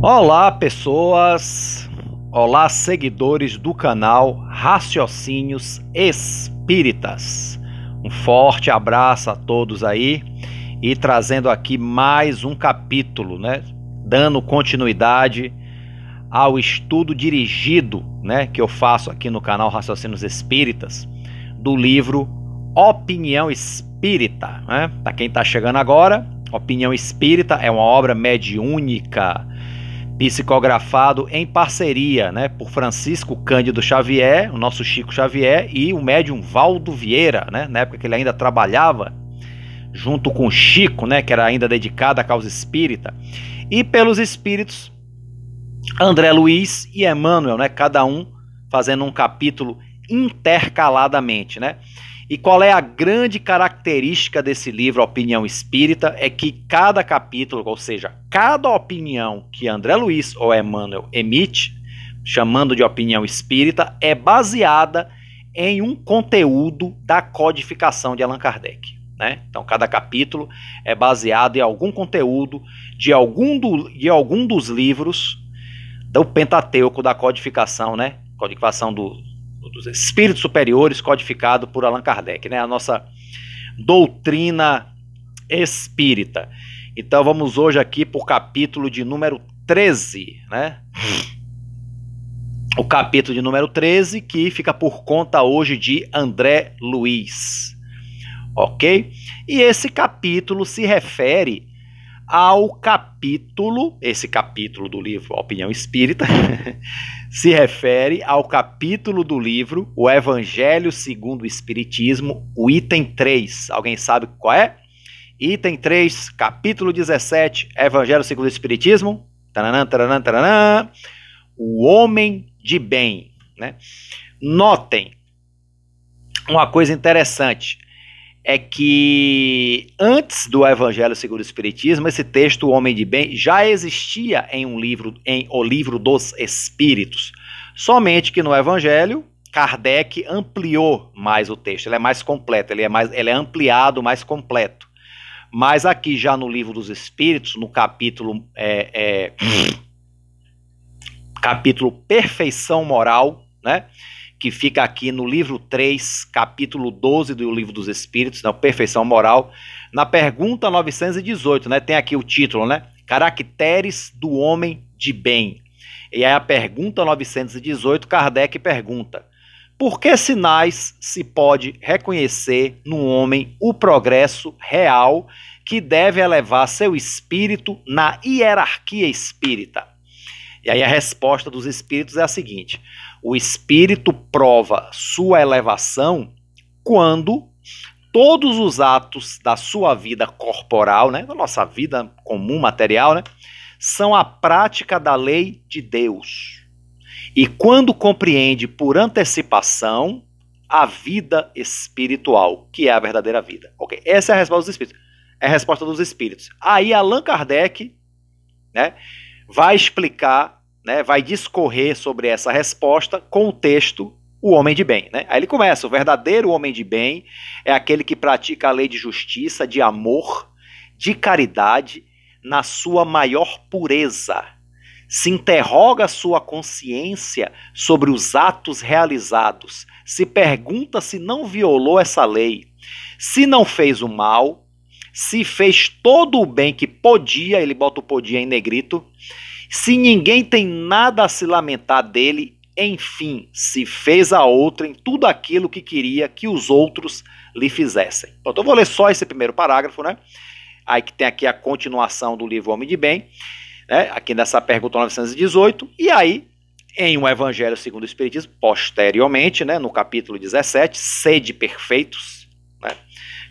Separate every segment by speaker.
Speaker 1: Olá, pessoas! Olá, seguidores do canal Raciocínios Espíritas. Um forte abraço a todos aí e trazendo aqui mais um capítulo, né? Dando continuidade ao estudo dirigido, né? Que eu faço aqui no canal Raciocínios Espíritas do livro Opinião Espírita, né? Para quem está chegando agora, Opinião Espírita é uma obra mediúnica psicografado em parceria, né, por Francisco Cândido Xavier, o nosso Chico Xavier, e o médium Valdo Vieira, né, na época que ele ainda trabalhava junto com o Chico, né, que era ainda dedicado à causa espírita, e pelos espíritos André Luiz e Emmanuel, né, cada um fazendo um capítulo intercaladamente, né? E qual é a grande característica desse livro, Opinião Espírita, é que cada capítulo, ou seja, cada opinião que André Luiz ou Emmanuel emite, chamando de opinião espírita, é baseada em um conteúdo da codificação de Allan Kardec, né? Então, cada capítulo é baseado em algum conteúdo de algum dos livros do Pentateuco da codificação, né? Codificação dos espíritos superiores, codificado por Allan Kardec, né? A nossa doutrina espírita. Então vamos hoje aqui para o capítulo de número 13, né? O capítulo de número 13 que fica por conta hoje de André Luiz, ok? E esse capítulo se refere ao capítulo, esse capítulo do livro Opinião Espírita, se refere ao capítulo do livro O Evangelho segundo o Espiritismo, o item 3. Alguém sabe qual é? Item 3, capítulo 17, Evangelho segundo o Espiritismo. Taranã, taranã, taranã, o homem de bem, né? Notem uma coisa interessante. É que antes do Evangelho segundo o Espiritismo, esse texto, O Homem de Bem, já existia em O Livro dos Espíritos. Somente que no Evangelho, Kardec ampliou mais o texto, ele é mais completo, ele é ampliado, mais completo. Mas aqui já no Livro dos Espíritos, no capítulo capítulo Perfeição Moral, né? Que fica aqui no livro 3, capítulo 12 do Livro dos Espíritos, né, Perfeição Moral, na pergunta 918, né, tem aqui o título, né, Caracteres do Homem de Bem. E aí a pergunta 918, Kardec pergunta, por que sinais se pode reconhecer no homem o progresso real que deve elevar seu espírito na hierarquia espírita? E aí a resposta dos espíritos é a seguinte: o espírito prova sua elevação quando todos os atos da sua vida corporal, né, da nossa vida comum material, né, são a prática da lei de Deus. E quando compreende por antecipação a vida espiritual, que é a verdadeira vida. Ok? Essa é a resposta dos espíritos. É a resposta dos espíritos. Aí Allan Kardec, né, vai explicar, né, vai discorrer sobre essa resposta com o texto O Homem de Bem, né? Aí ele começa, o verdadeiro homem de bem é aquele que pratica a lei de justiça, de amor, de caridade, na sua maior pureza. Se interroga a sua consciência sobre os atos realizados, se pergunta se não violou essa lei, se não fez o mal, se fez todo o bem que podia, ele bota o podia em negrito, se ninguém tem nada a se lamentar dele, enfim, se fez a outrem tudo aquilo que queria que os outros lhe fizessem. Então eu vou ler só esse primeiro parágrafo, né? Aí que tem aqui a continuação do livro Homem de Bem, né? Aqui nessa pergunta 918, e aí, em O Evangelho segundo o Espiritismo, posteriormente, né, no capítulo 17, Sede Perfeitos, né?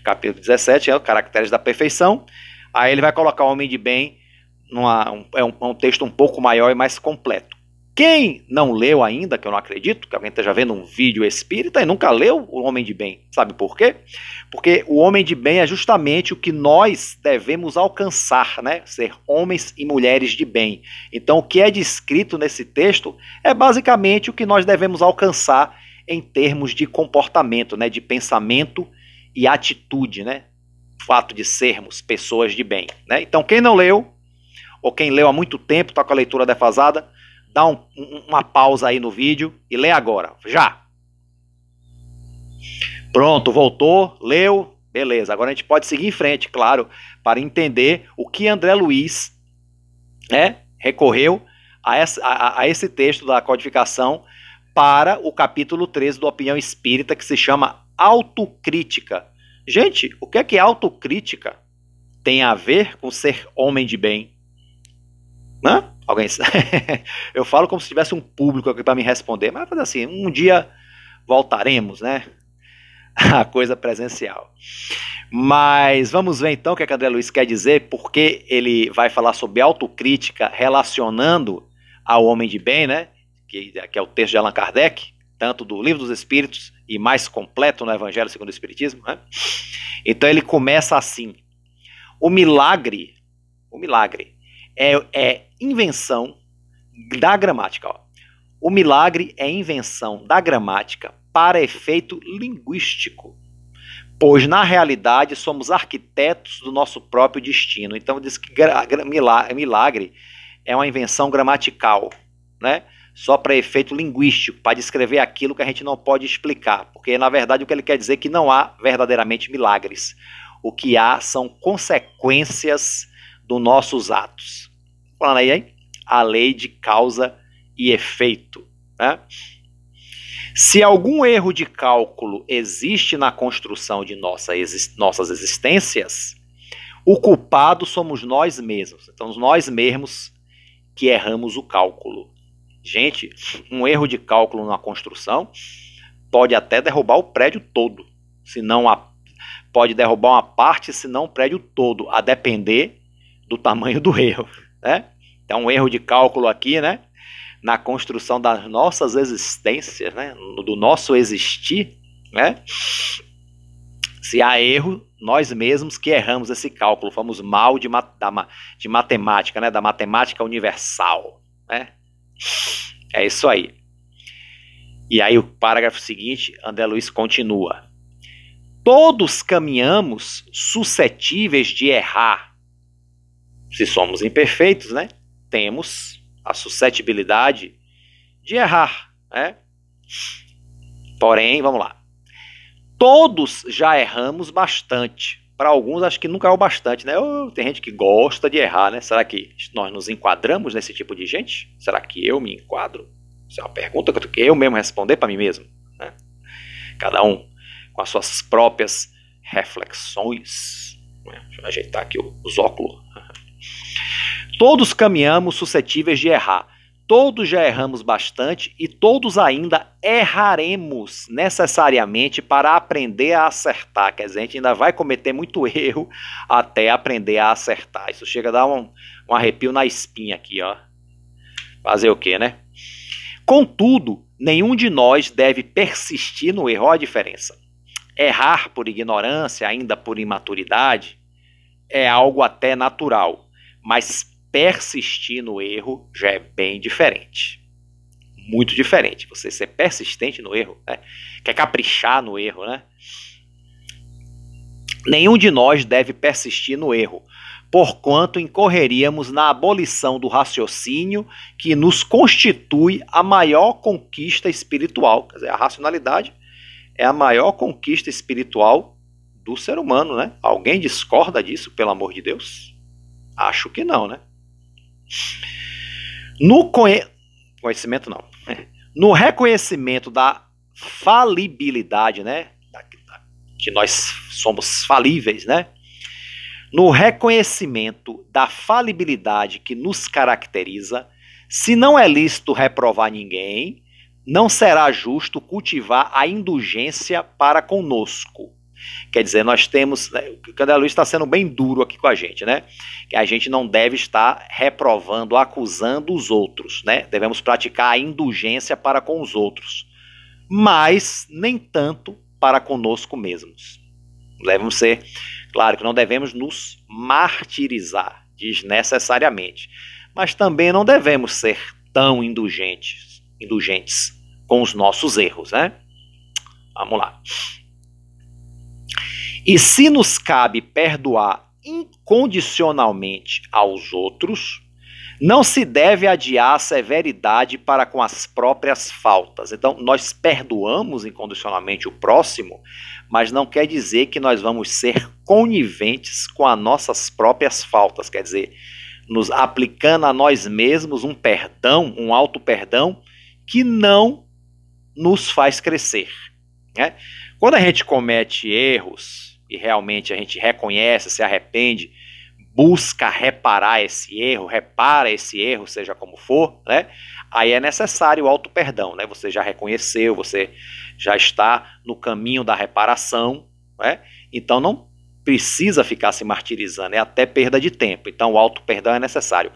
Speaker 1: Capítulo 17 é o Caracteres da Perfeição. Aí ele vai colocar o Homem de Bem um texto um pouco maior e mais completo. Quem não leu ainda, que eu não acredito, que alguém esteja vendo um vídeo espírita e nunca leu O Homem de Bem, sabe por quê? Porque o homem de bem é justamente o que nós devemos alcançar, né? Ser homens e mulheres de bem. Então o que é descrito nesse texto é basicamente o que nós devemos alcançar em termos de comportamento, né? De pensamento e atitude, né? O fato de sermos pessoas de bem, né? Então quem não leu ou quem leu há muito tempo, está com a leitura defasada, dá uma pausa aí no vídeo e lê agora, já. Pronto, voltou, leu, beleza. Agora a gente pode seguir em frente, claro, para entender o que André Luiz recorreu a esse texto da codificação para o capítulo 13 do Opinião Espírita, que se chama Autocrítica. Gente, o que é autocrítica? Tem a ver com ser homem de bem? Hã? Alguém? Eu falo como se tivesse um público aqui para me responder, mas assim, um dia voltaremos, né? A coisa presencial. Mas vamos ver então o que André Luiz quer dizer, porque ele vai falar sobre autocrítica relacionando ao homem de bem, né? Que é o texto de Allan Kardec, tanto do Livro dos Espíritos e mais completo no Evangelho segundo o Espiritismo, né? Então ele começa assim: o milagre é invenção da gramática. Ó. O milagre é invenção da gramática para efeito linguístico, pois na realidade somos arquitetos do nosso próprio destino. Então diz que milagre é uma invenção gramatical, né? Só para efeito linguístico, para descrever aquilo que a gente não pode explicar, porque na verdade o que ele quer dizer é que não há verdadeiramente milagres. O que há são consequências dos nossos atos. Falando aí, hein? A lei de causa e efeito, né? Se algum erro de cálculo existe na construção de nossas existências, o culpado somos nós mesmos. Então, nós mesmos que erramos o cálculo. Gente, um erro de cálculo na construção pode até derrubar o prédio todo. Se não, pode derrubar uma parte, se não o prédio todo, a depender do tamanho do erro, né? Então, um erro de cálculo aqui, né? Na construção das nossas existências, né? Do nosso existir, né? Se há erro, nós mesmos que erramos esse cálculo, fomos mal de matemática, né? Da matemática universal, né? É isso aí. E aí o parágrafo seguinte, André Luiz continua: todos caminhamos suscetíveis de errar. Se somos imperfeitos, né? Temos a suscetibilidade de errar, né? Porém, vamos lá. Todos já erramos bastante. Para alguns, acho que nunca é o bastante, né? Tem gente que gosta de errar, né? Será que nós nos enquadramos nesse tipo de gente? Será que eu me enquadro? Isso é uma pergunta que eu mesmo responder para mim mesmo, né? Cada um com as suas próprias reflexões. Deixa eu ajeitar aqui os óculos. Todos caminhamos suscetíveis de errar. Todos já erramos bastante e todos ainda erraremos necessariamente para aprender a acertar. Quer dizer, a gente ainda vai cometer muito erro até aprender a acertar. Isso chega a dar um arrepio na espinha aqui, ó. Fazer o quê, né? Contudo, nenhum de nós deve persistir no erro. Olha a diferença. Errar por ignorância, ainda por imaturidade, é algo até natural. Mas persistir no erro já é bem diferente. Muito diferente. Você ser persistente no erro, né? Quer caprichar no erro, né? Nenhum de nós deve persistir no erro, porquanto incorreríamos na abolição do raciocínio que nos constitui a maior conquista espiritual. Quer dizer, a racionalidade é a maior conquista espiritual do ser humano, né? Alguém discorda disso, pelo amor de Deus? Acho que não, né? No conhecimento não. No reconhecimento da falibilidade, né? Que nós somos falíveis, né? No reconhecimento da falibilidade que nos caracteriza, se não é lícito reprovar ninguém, não será justo cultivar a indulgência para conosco. Quer dizer, nós temos, né, o André Luiz está sendo bem duro aqui com a gente, né? Que a gente não deve estar reprovando, acusando os outros, né? Devemos praticar a indulgência para com os outros, mas nem tanto para conosco mesmos. Devemos ser, claro que não devemos nos martirizar desnecessariamente, mas também não devemos ser tão indulgentes com os nossos erros, né? Vamos lá. E se nos cabe perdoar incondicionalmente aos outros, Não se deve adiar a severidade para com as próprias faltas. Então, nós perdoamos incondicionalmente o próximo, mas não quer dizer que nós vamos ser coniventes com as nossas próprias faltas. Quer dizer, nos aplicando a nós mesmos um perdão, um auto-perdão, que não nos faz crescer, né? Quando a gente comete erros e realmente a gente reconhece, se arrepende, busca reparar esse erro, repara esse erro, seja como for, né? Aí é necessário o auto-perdão, né? Você já reconheceu, você já está no caminho da reparação, né? Então não precisa ficar se martirizando, é até perda de tempo. Então o auto-perdão é necessário.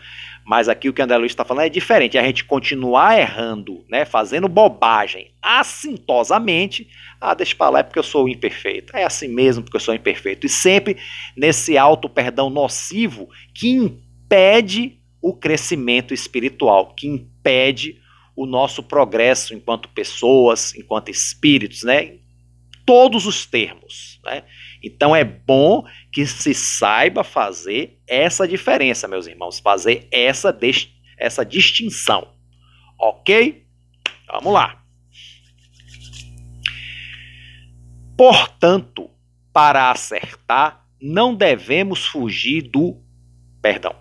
Speaker 1: Mas aqui o que o André Luiz está falando é diferente, é a gente continuar errando, né? Fazendo bobagem assintosamente. Deixa pra lá, é porque eu sou imperfeito. É assim mesmo, porque eu sou imperfeito. E sempre nesse auto-perdão nocivo que impede o crescimento espiritual, que impede o nosso progresso enquanto pessoas, enquanto espíritos, né? Em todos os termos, né? Então é bom que se saiba fazer essa diferença, meus irmãos, fazer essa distinção, ok? Vamos lá. Portanto, para acertar, não devemos fugir do... Perdão,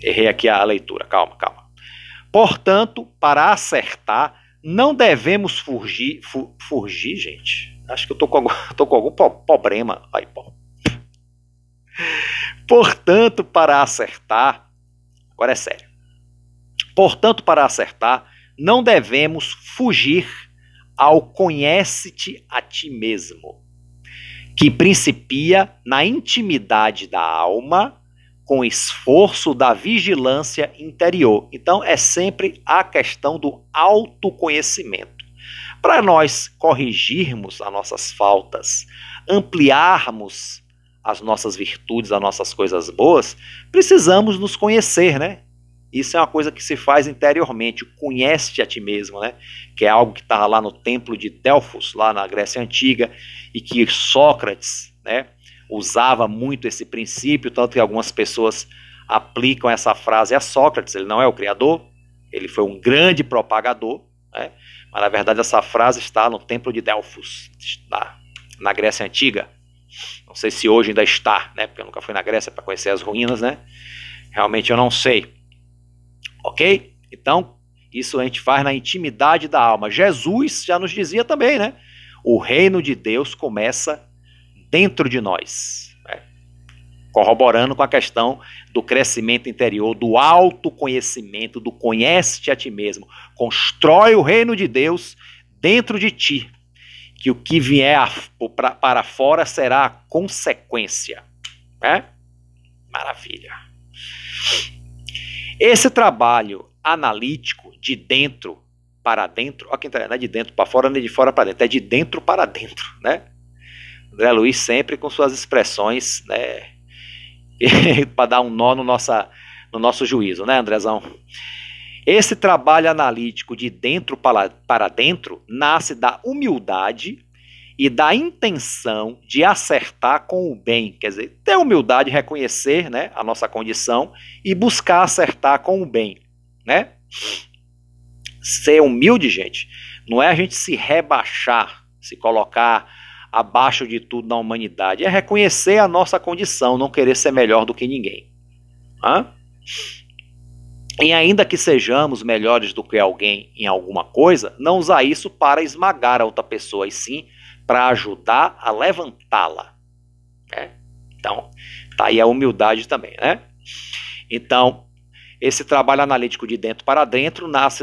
Speaker 1: errei aqui a leitura, calma. Portanto, para acertar, não devemos fugir, gente. Acho que eu tô com algum problema. Aí, bom. Portanto, para acertar, agora é sério. Portanto, para acertar, não devemos fugir ao conhece-te a ti mesmo, que principia na intimidade da alma, com esforço da vigilância interior. Então, é sempre a questão do autoconhecimento. Para nós corrigirmos as nossas faltas, ampliarmos as nossas virtudes, as nossas coisas boas, precisamos nos conhecer, né? Isso é uma coisa que se faz interiormente, conhece-te a ti mesmo, né? Que é algo que estava lá no templo de Delfos, lá na Grécia Antiga, e que Sócrates, né, usava muito esse princípio, tanto que algumas pessoas aplicam essa frase a Sócrates. Ele não é o criador, ele foi um grande propagador, né? Mas na verdade essa frase está no templo de Delfos, na Grécia Antiga. Não sei se hoje ainda está, né? Porque eu nunca fui na Grécia para conhecer as ruínas, né? Realmente eu não sei. Ok? Então, isso a gente faz na intimidade da alma. Jesus já nos dizia também, né? O reino de Deus começa dentro de nós, né? Corroborando com a questão do crescimento interior, do autoconhecimento, do conhece-te a ti mesmo. Constrói o reino de Deus dentro de ti, que o que vier para fora será a consequência, né? Maravilha. Esse trabalho analítico de dentro para dentro, aqui não é de dentro para fora, nem de fora para dentro, é de dentro para dentro, né? André Luiz sempre com suas expressões, né, para dar um nó no nosso juízo, né, Andrezão? Esse trabalho analítico de dentro para dentro nasce da humildade e da intenção de acertar com o bem. Quer dizer, ter humildade, reconhecer, né, a nossa condição e buscar acertar com o bem, né? Ser humilde, gente, não é a gente se rebaixar, se colocar abaixo de tudo na humanidade. É reconhecer a nossa condição, não querer ser melhor do que ninguém. E ainda que sejamos melhores do que alguém em alguma coisa, não usar isso para esmagar a outra pessoa, e sim para ajudar a levantá-la, né? Então, tá aí a humildade também, né? Então, esse trabalho analítico de dentro para dentro nasce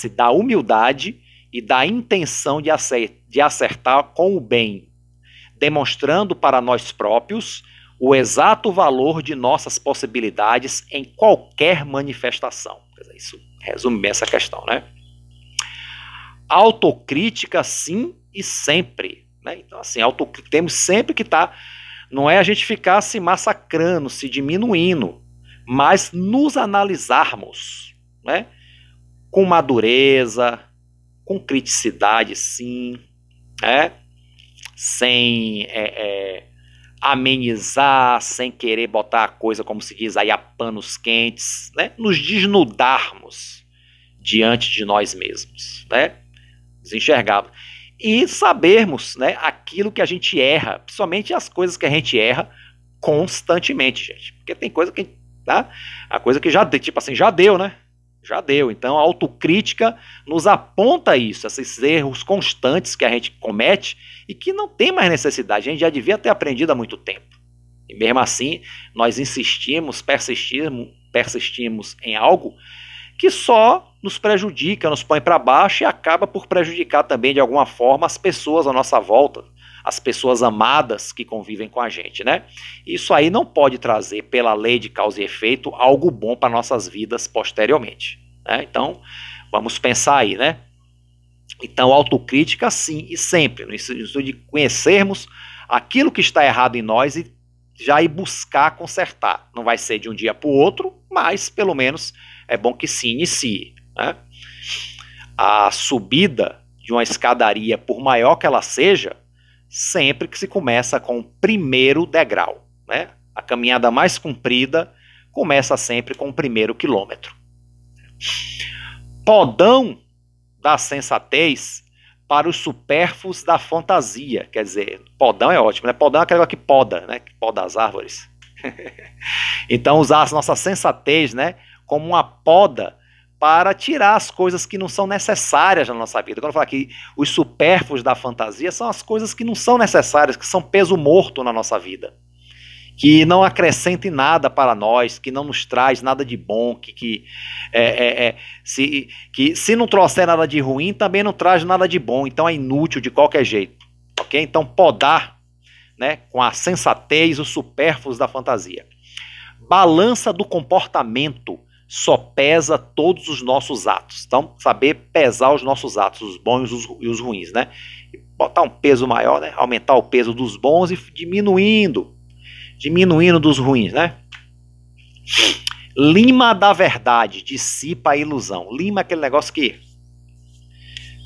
Speaker 1: da humildade e da intenção de acertar com o bem, demonstrando para nós próprios o exato valor de nossas possibilidades em qualquer manifestação. Isso resume bem essa questão, né? Autocrítica sim e sempre, né? Então, assim, temos sempre que estar, não é a gente ficar se massacrando, se diminuindo, mas nos analisarmos, né? Com madureza, com criticidade, sim, né? Sem amenizar, sem querer botar a coisa, como se diz aí, a panos quentes, né? Nos desnudarmos diante de nós mesmos, né? Nos enxergarmos. E sabermos, né, aquilo que a gente erra, principalmente as coisas que a gente erra constantemente, gente. Porque tem coisa que, tá? A coisa que já, tipo assim, já deu, né? Já deu. Então a autocrítica nos aponta isso, esses erros constantes que a gente comete e que não tem mais necessidade. A gente já devia ter aprendido há muito tempo. E mesmo assim, nós insistimos, persistimos em algo que só nos prejudica, nos põe para baixo e acaba por prejudicar também de alguma forma as pessoas à nossa volta, as pessoas amadas que convivem com a gente, né? Isso aí não pode trazer, pela lei de causa e efeito, algo bom para nossas vidas posteriormente, né? Então, vamos pensar aí, né? Então, autocrítica sim e sempre, no sentido de conhecermos aquilo que está errado em nós e já ir buscar consertar. Não vai ser de um dia para o outro, mas pelo menos é bom que se inicie, né? A subida de uma escadaria, por maior que ela seja, sempre que se começa com o primeiro degrau, né? A caminhada mais comprida começa sempre com o primeiro quilômetro. Podão da sensatez para os supérfluos da fantasia. Quer dizer, podão é ótimo, né? Podão é aquele que poda, né? Que poda as árvores. Então, usar a nossa sensatez, né, como uma poda para tirar as coisas que não são necessárias na nossa vida. Quando eu falo aqui, os supérfluos da fantasia são as coisas que não são necessárias, que são peso morto na nossa vida, que não acrescentem nada para nós, que não nos traz nada de bom, que se não trouxer nada de ruim, também não traz nada de bom, então é inútil de qualquer jeito, ok? Então podar, né, com a sensatez os supérfluos da fantasia. Balança do comportamento só pesa todos os nossos atos. Então, saber pesar os nossos atos, os bons e os ruins, né? Botar um peso maior, né? Aumentar o peso dos bons e diminuindo dos ruins, né? Lima da verdade dissipa a ilusão. Lima é aquele negócio que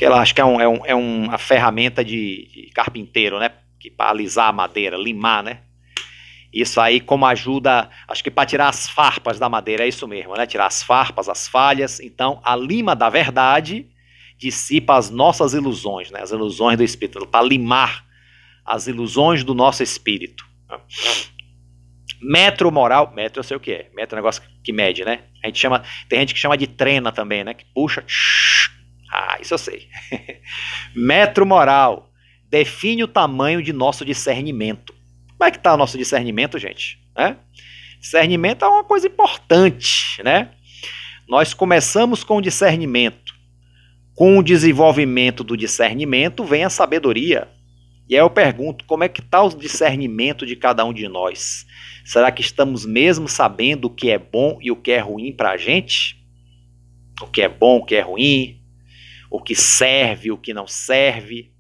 Speaker 1: ela acho que é uma ferramenta de carpinteiro, né? Que para alisar a madeira, limar, né? Isso aí como ajuda, acho que para tirar as farpas da madeira, é isso mesmo, né? Tirar as farpas, as falhas. Então, a lima da verdade dissipa as nossas ilusões, né? As ilusões do espírito, para limar as ilusões do nosso espírito. Metro moral, metro eu sei o que é. Metro é um negócio que mede, né? A gente chama, tem gente que chama de trena também, né? Que puxa. Isso eu sei. Metro moral define o tamanho de nosso discernimento. Como é que está o nosso discernimento, gente? Discernimento é uma coisa importante, né? Nós começamos com o discernimento. Com o desenvolvimento do discernimento vem a sabedoria. E aí eu pergunto, como é que está o discernimento de cada um de nós? Será que estamos mesmo sabendo o que é bom e o que é ruim para a gente? O que é bom, o que é ruim? O que serve, o que não serve?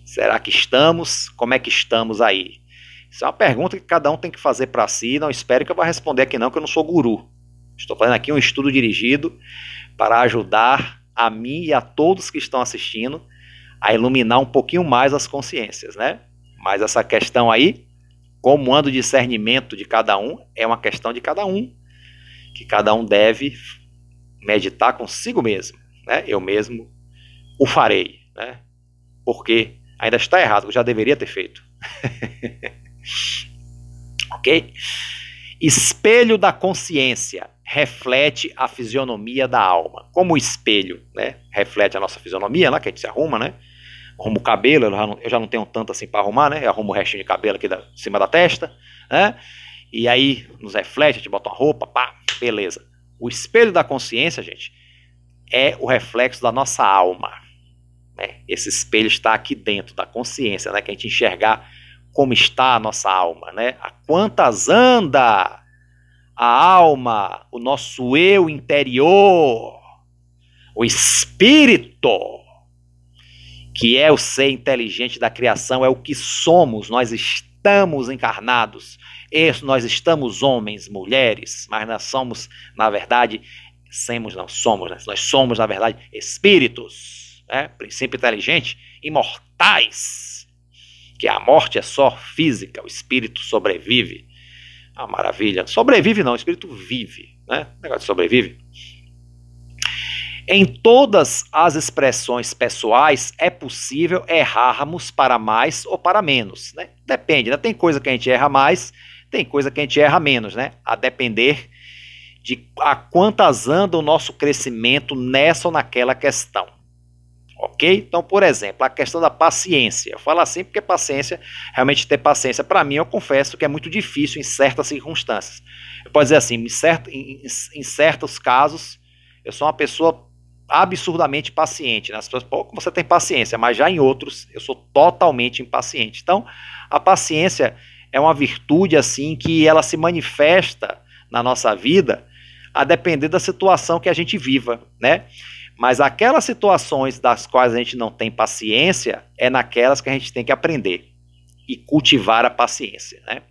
Speaker 1: Será que estamos? Como é que estamos aí? Isso é uma pergunta que cada um tem que fazer para si. Não espere que eu vá responder aqui não, que eu não sou guru. Estou fazendo aqui um estudo dirigido para ajudar a mim e a todos que estão assistindo a iluminar um pouquinho mais as consciências, né? Mas essa questão aí, como anda o discernimento de cada um, é uma questão de cada um, que cada um deve meditar consigo mesmo, né? Eu mesmo o farei, né? Porque ainda está errado, eu já deveria ter feito. Ok? Espelho da consciência reflete a fisionomia da alma. Como o espelho, né, reflete a nossa fisionomia, lá que a gente se arruma, né? Arrumo o cabelo, eu já não tenho tanto assim para arrumar, né? Eu arrumo o restinho de cabelo aqui em cima da testa, né? E aí nos reflete, a gente bota uma roupa, pá, beleza. O espelho da consciência, gente, é o reflexo da nossa alma. Esse espelho está aqui dentro da consciência, né? Que a gente enxergar como está a nossa alma, né? A quantas anda a alma, o nosso eu interior, o espírito, que é o ser inteligente da criação, é o que somos. Nós estamos encarnados, nós estamos homens, mulheres, mas nós somos, na verdade, nós somos, na verdade, espíritos, né? Princípio inteligente, imortais, que a morte é só física, o espírito sobrevive. Ah, maravilha. Sobrevive não, o espírito vive, né? O negócio de sobrevive. Em todas as expressões pessoais é possível errarmos para mais ou para menos, né? Depende, né? Tem coisa que a gente erra mais, tem coisa que a gente erra menos, né? A depender de a quantas anda o nosso crescimento nessa ou naquela questão. Ok? Então, por exemplo, a questão da paciência. Eu falo assim porque paciência, realmente ter paciência, para mim, eu confesso que é muito difícil em certas circunstâncias. Eu posso dizer assim, em certos casos, eu sou uma pessoa absurdamente paciente, né? As pessoas, pô, você tem paciência, mas já em outros, eu sou totalmente impaciente. Então, a paciência é uma virtude, assim, que ela se manifesta na nossa vida a depender da situação que a gente viva, né? Mas aquelas situações das quais a gente não tem paciência, é naquelas que a gente tem que aprender e cultivar a paciência, né?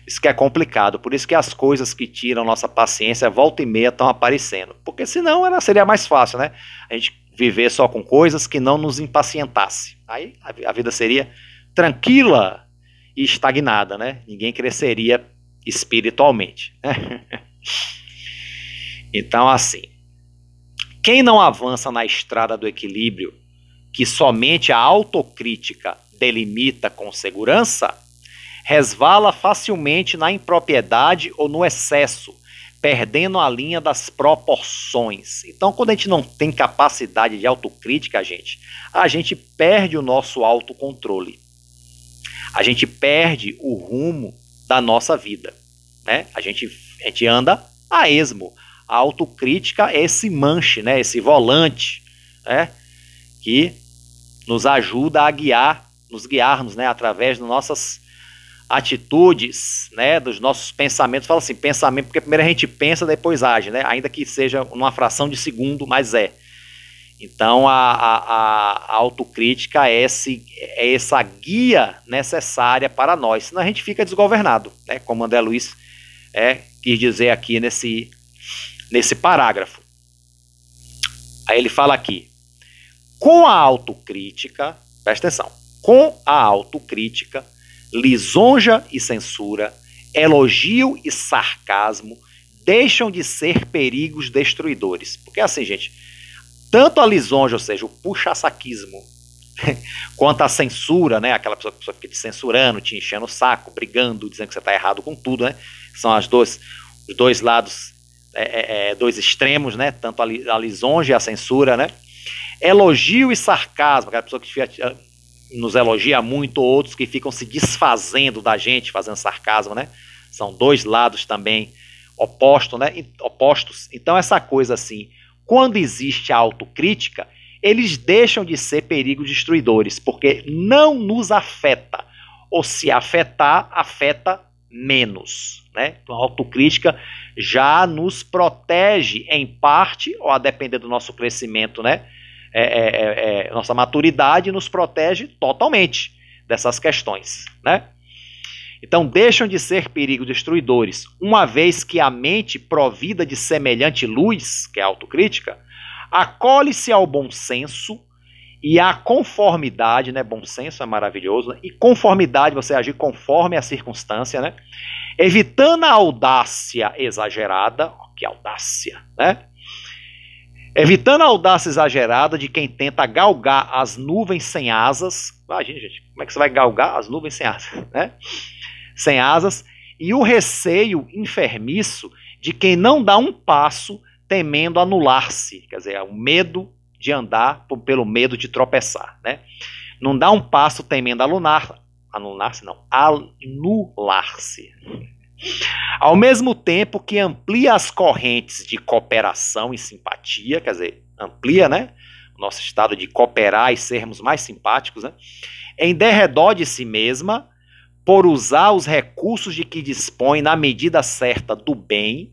Speaker 1: Isso que é complicado, por isso que as coisas que tiram nossa paciência, volta e meia, estão aparecendo. Porque senão ela seria mais fácil, né? A gente viver só com coisas que não nos impacientasse. Aí a vida seria tranquila e estagnada, né? Ninguém cresceria espiritualmente, né? Então, assim, quem não avança na estrada do equilíbrio, que somente a autocrítica delimita com segurança, resvala facilmente na impropriedade ou no excesso, perdendo a linha das proporções. Então, quando a gente não tem capacidade de autocrítica, a gente perde o nosso autocontrole. A gente perde o rumo da nossa vida, né? A gente anda a esmo. A autocrítica é esse manche, né? Esse volante, né? Que nos ajuda a nos guiarmos, né? Através das nossas atitudes, né? Dos nossos pensamentos. Fala assim, pensamento, porque primeiro a gente pensa, depois age, né? Ainda que seja numa fração de segundo, mas é. Então a autocrítica é essa guia necessária para nós, senão a gente fica desgovernado, né? Como André Luiz quis dizer aqui nesse parágrafo. Aí ele fala aqui, com a autocrítica, presta atenção, com a autocrítica, lisonja e censura, elogio e sarcasmo deixam de ser perigos destruidores. Porque assim, gente, tanto a lisonja, ou seja, o puxa-saquismo, quanto a censura, né, aquela pessoa que fica te censurando, te enchendo o saco, brigando, dizendo que você está errado com tudo, né, são os dois lados, dois extremos, né, tanto a lisonja e a censura, né, elogio e sarcasmo, aquela pessoa que nos elogia muito, outros que ficam se desfazendo da gente, fazendo sarcasmo, né, são dois lados também opostos, né, opostos. Então essa coisa assim, quando existe a autocrítica, eles deixam de ser perigos destruidores, porque não nos afeta, ou se afetar, afeta menos, né? Então a autocrítica já nos protege em parte, ou a depender do nosso crescimento, né? Nossa maturidade nos protege totalmente dessas questões, né? Então deixam de ser perigos destruidores, uma vez que a mente provida de semelhante luz, que é a autocrítica, acolhe-se ao bom senso e à conformidade, né? Bom senso é maravilhoso, né? E conformidade, você agir conforme a circunstância, né? Evitando a audácia exagerada, que audácia, né? Evitando a audácia exagerada de quem tenta galgar as nuvens sem asas. Imagina, gente, como é que você vai galgar as nuvens sem asas, né? Sem asas, e o receio enfermiço de quem não dá um passo temendo anular-se, quer dizer, o medo de andar pelo medo de tropeçar, né? Não dá um passo temendo anular-se. Ao mesmo tempo que amplia as correntes de cooperação e simpatia, quer dizer, amplia, né, o nosso estado de cooperar e sermos mais simpáticos, né, em derredor de si mesma, por usar os recursos de que dispõe na medida certa do bem,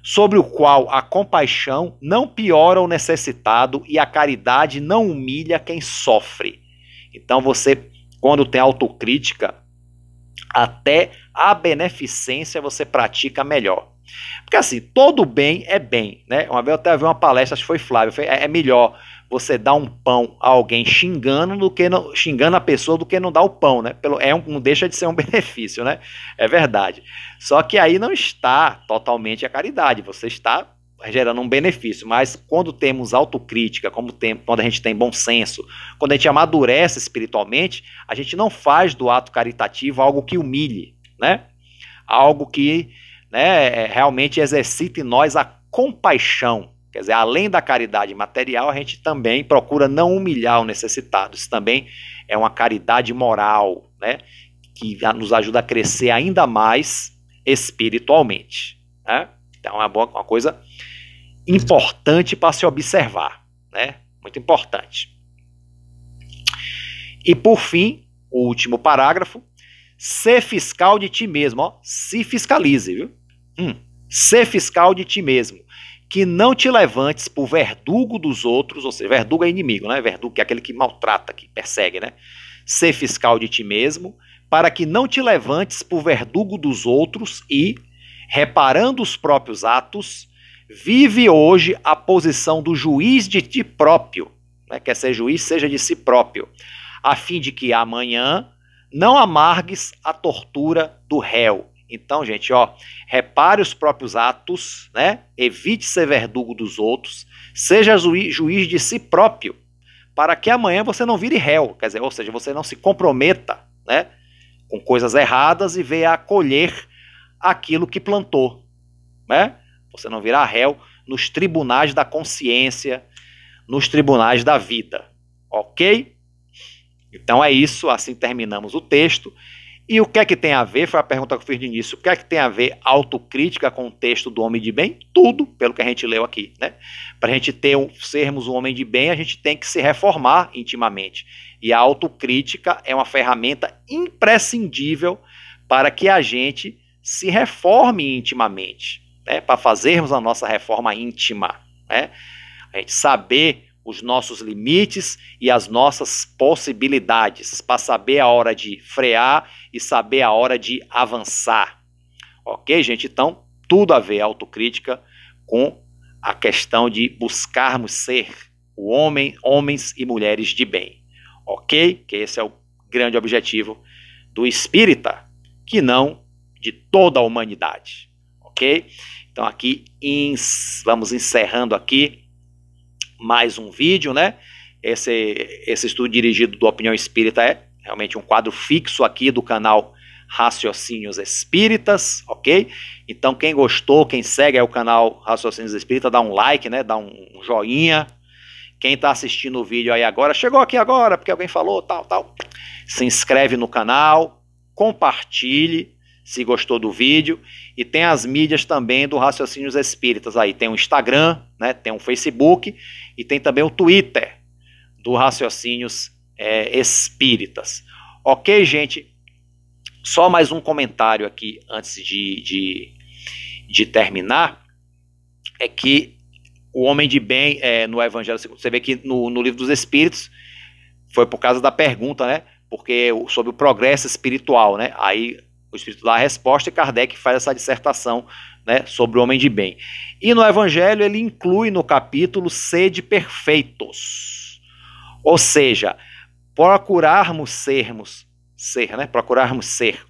Speaker 1: sobre o qual a compaixão não piora o necessitado e a caridade não humilha quem sofre. Então você, quando tem autocrítica, até a beneficência você pratica melhor. Porque assim, todo bem é bem, né? Uma vez eu até vi uma palestra, acho que foi Flávio, é melhor você dar um pão a alguém xingando xingando a pessoa do que não dar o pão, né? Não deixa de ser um benefício, né? É verdade. Só que aí não está totalmente a caridade, você está gerando um benefício, mas quando temos autocrítica, quando a gente tem bom senso, quando a gente amadurece espiritualmente, a gente não faz do ato caritativo algo que humilhe, né? Algo que, né, realmente exercite em nós a compaixão. Quer dizer, além da caridade material, a gente também procura não humilhar o necessitado. Isso também é uma caridade moral, né, que nos ajuda a crescer ainda mais espiritualmente, né? Então é uma coisa importante para se observar, né? Muito importante. E por fim, o último parágrafo: ser fiscal de ti mesmo, ó, se fiscalize, viu? Ser fiscal de ti mesmo, que não te levantes por verdugo dos outros, ou seja, verdugo é inimigo, né? Verdugo que é aquele que maltrata, que persegue, né? Ser fiscal de ti mesmo, para que não te levantes por verdugo dos outros e, reparando os próprios atos, vive hoje a posição do juiz de ti próprio, né? Quer ser juiz, seja de si próprio, a fim de que amanhã não amargues a tortura do réu. Então, gente, ó, repare os próprios atos, né? Evite ser verdugo dos outros, seja juiz de si próprio, para que amanhã você não vire réu, quer dizer, ou seja, você não se comprometa, né, com coisas erradas e venha a colher aquilo que plantou, né? Você não virá réu nos tribunais da consciência, nos tribunais da vida, ok? Então é isso, assim terminamos o texto. E o que é que tem a ver? Foi a pergunta que eu fiz de início. O que é que tem a ver autocrítica com o texto do homem de bem? Tudo, pelo que a gente leu aqui, né? Para a gente sermos um homem de bem, a gente tem que se reformar intimamente. E a autocrítica é uma ferramenta imprescindível para que a gente se reforme intimamente, né? Para fazermos a nossa reforma íntima, né? A gente saber os nossos limites e as nossas possibilidades, para saber a hora de frear e saber a hora de avançar. Ok, gente? Então, tudo a ver autocrítica com a questão de buscarmos ser homens e mulheres de bem. Ok? Que esse é o grande objetivo do espírita, que não de toda a humanidade. Ok? Então, aqui vamos encerrando aqui mais um vídeo, né? Esse estudo dirigido do Opinião Espírita é realmente um quadro fixo aqui do canal Raciocínios Espíritas, ok? Então quem gostou, quem segue aí o canal Raciocínios Espíritas, dá um like, né? Dá um joinha. Quem está assistindo o vídeo aí agora, chegou aqui agora porque alguém falou, tal, se inscreve no canal, compartilhe se gostou do vídeo, e tem as mídias também do Raciocínios Espíritas aí, tem o Instagram, né, tem o Facebook, e tem também o Twitter do Raciocínios Espíritas. Ok, gente? Só mais um comentário aqui antes de terminar, é que o homem de bem no Evangelho, você vê que no Livro dos Espíritos, foi por causa da pergunta, né, porque sobre o progresso espiritual, né, aí o Espírito dá a resposta e Kardec faz essa dissertação, né, sobre o homem de bem. E no Evangelho ele inclui no capítulo sede perfeitos. Ou seja, procurarmos ser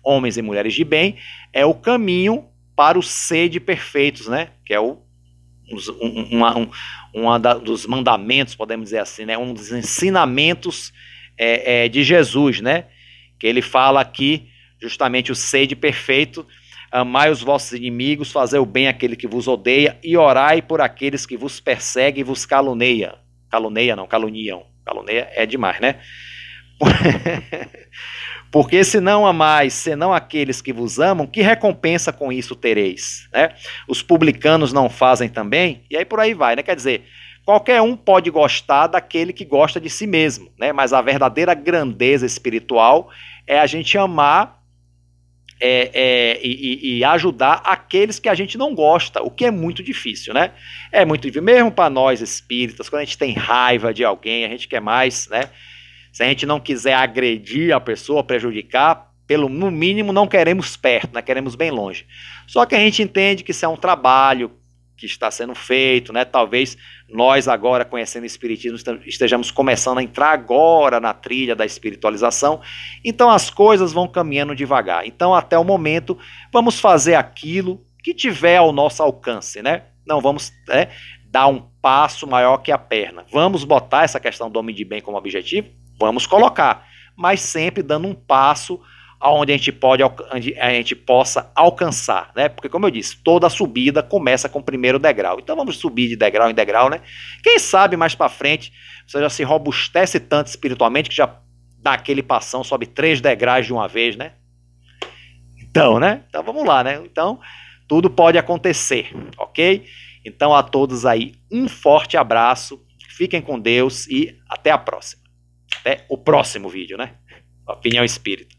Speaker 1: homens e mulheres de bem é o caminho para o sede perfeitos, né, que é dos mandamentos, podemos dizer assim, né, um dos ensinamentos de Jesus, né, que ele fala aqui justamente o sede perfeito: amai os vossos inimigos, fazei o bem àquele que vos odeia e orai por aqueles que vos perseguem e vos caluniam. Caluniam. Calunia é demais, né? Porque se não amais, senão aqueles que vos amam, que recompensa com isso tereis? Né? Os publicanos não fazem também? E aí por aí vai, né? Quer dizer, qualquer um pode gostar daquele que gosta de si mesmo, né? Mas a verdadeira grandeza espiritual é a gente amar e ajudar aqueles que a gente não gosta, o que é muito difícil, né? É muito difícil, mesmo para nós espíritas, quando a gente tem raiva de alguém, a gente quer mais, né? Se a gente não quiser agredir a pessoa, prejudicar, no mínimo não queremos perto, né? Queremos bem longe. Só que a gente entende que isso é um trabalho que está sendo feito, né? Talvez nós agora, conhecendo o Espiritismo, estejamos começando a entrar agora na trilha da espiritualização. Então as coisas vão caminhando devagar. Então até o momento vamos fazer aquilo que tiver ao nosso alcance, né? Não vamos dar um passo maior que a perna. Vamos botar essa questão do homem de bem como objetivo? Vamos colocar, mas sempre dando um passo onde a gente possa alcançar, né? Porque, como eu disse, toda subida começa com o primeiro degrau. Então vamos subir de degrau em degrau, né? Quem sabe mais para frente você já se robustece tanto espiritualmente que já dá aquele passão, sobe 3 degraus de uma vez, né? Então, né? Então vamos lá, né? Então tudo pode acontecer, ok? Então a todos aí um forte abraço, fiquem com Deus e até a próxima. Até o próximo vídeo, né? Opinião Espírita.